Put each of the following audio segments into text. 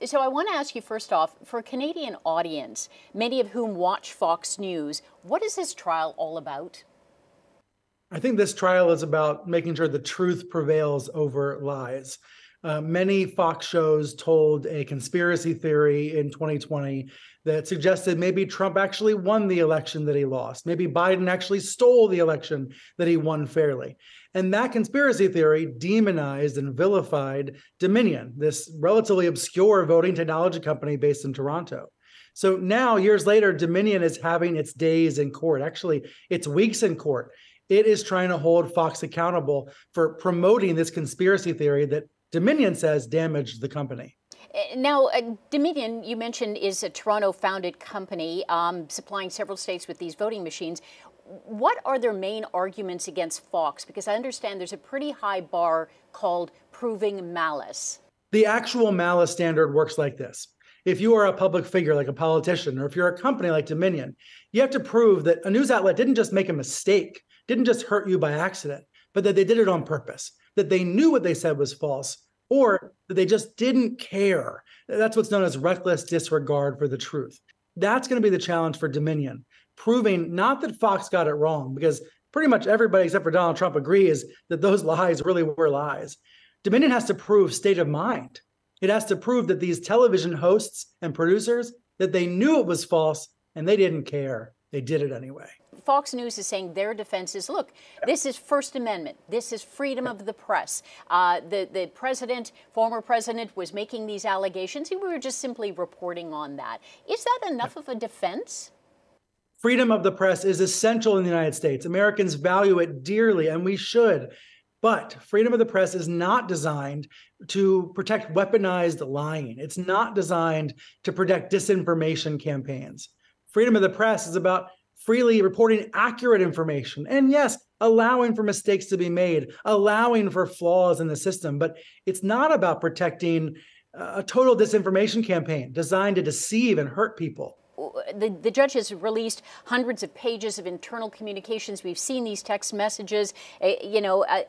So I want to ask you first off, for a Canadian audience, many of whom watch Fox News, what is this trial all about? I think this trial is about making sure the truth prevails over lies. Many Fox shows told a conspiracy theory in 2020 that suggested maybe Trump actually won the election that he lost. Maybe Biden actually stole the election that he won fairly. And that conspiracy theory demonized and vilified Dominion, this relatively obscure voting technology company based in Toronto. So now, years later, Dominion is having its days in court. Actually, it's weeks in court. It is trying to hold Fox accountable for promoting this conspiracy theory that Dominion says damaged the company. Now, Dominion, you mentioned, is a Toronto-founded company supplying several states with these voting machines. What are their main arguments against Fox? Because I understand there's a pretty high bar called proving malice. The actual malice standard works like this. If you are a public figure like a politician, or if you're a company like Dominion, you have to prove that a news outlet didn't just make a mistake, didn't just hurt you by accident, but that they did it on purpose, that they knew what they said was false, or that they just didn't care. That's what's known as reckless disregard for the truth. That's going to be the challenge for Dominion, proving not that Fox got it wrong, because pretty much everybody except for Donald Trump agrees that those lies really were lies. Dominion has to prove state of mind. It has to prove that these television hosts and producers, that they knew it was false and they didn't care. They did it anyway. Fox News is saying their defense is, look, this is First Amendment. This is freedom of the press. The president, former president, was making these allegations, and we were just simply reporting on that. Is that enough of a defense? Freedom of the press is essential in the United States. Americans value it dearly, and we should. But freedom of the press is not designed to protect weaponized lying. It's not designed to protect disinformation campaigns. Freedom of the press is about freely reporting accurate information. And yes, allowing for mistakes to be made, allowing for flaws in the system. But it's not about protecting a total disinformation campaign designed to deceive and hurt people. The judge has released hundreds of pages of internal communications. We've seen these text messages,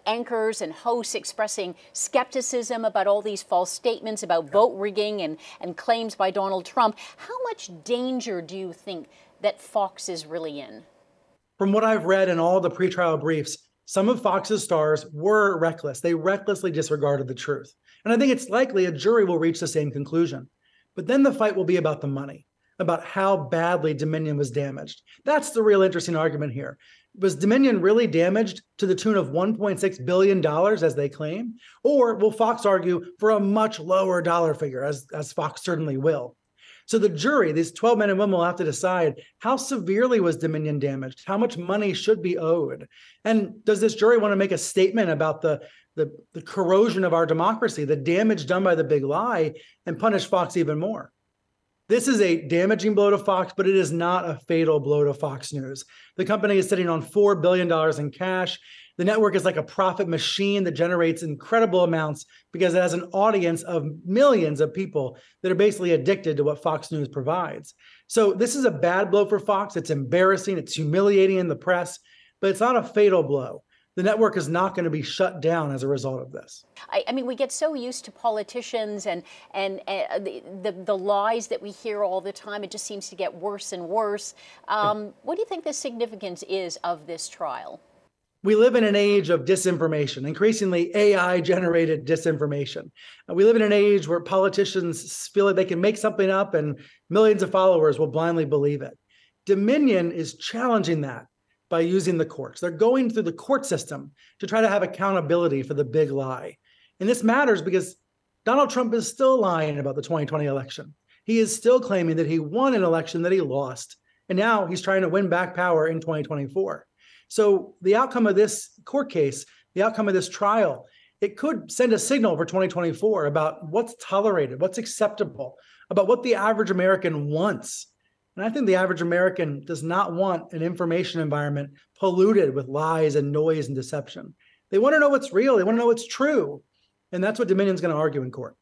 anchors and hosts expressing skepticism about all these false statements about vote rigging and claims by Donald Trump. How much danger do you think that Fox is really in? From what I've read in all the pretrial briefs, some of Fox's stars were reckless. They recklessly disregarded the truth. And I think it's likely a jury will reach the same conclusion. But then the fight will be about the money, about how badly Dominion was damaged. That's the real interesting argument here. Was Dominion really damaged to the tune of $1.6 billion, as they claim? Or will Fox argue for a much lower dollar figure, as Fox certainly will? So the jury, these 12 men and women, will have to decide, how severely was Dominion damaged? How much money should be owed? And does this jury want to make a statement about the corrosion of our democracy, the damage done by the big lie, and punish Fox even more? This is a damaging blow to Fox, but it is not a fatal blow to Fox News. The company is sitting on $4 billion in cash. The network is like a profit machine that generates incredible amounts because it has an audience of millions of people that are basically addicted to what Fox News provides. So this is a bad blow for Fox. It's embarrassing. It's humiliating in the press, but it's not a fatal blow. The network is not going to be shut down as a result of this. I mean, we get so used to politicians and the lies that we hear all the time. It just seems to get worse and worse. What do you think the significance is of this trial? We live in an age of disinformation, increasingly AI-generated disinformation. We live in an age where politicians feel like they can make something up and millions of followers will blindly believe it. Dominion is challenging that by using the courts. They're going through the court system to try to have accountability for the big lie. And this matters because Donald Trump is still lying about the 2020 election. He is still claiming that he won an election that he lost. And now he's trying to win back power in 2024. So the outcome of this court case, the outcome of this trial, it could send a signal for 2024 about what's tolerated, what's acceptable, about what the average American wants. And I think the average American does not want an information environment polluted with lies and noise and deception. They want to know what's real. They want to know what's true. And that's what Dominion's going to argue in court.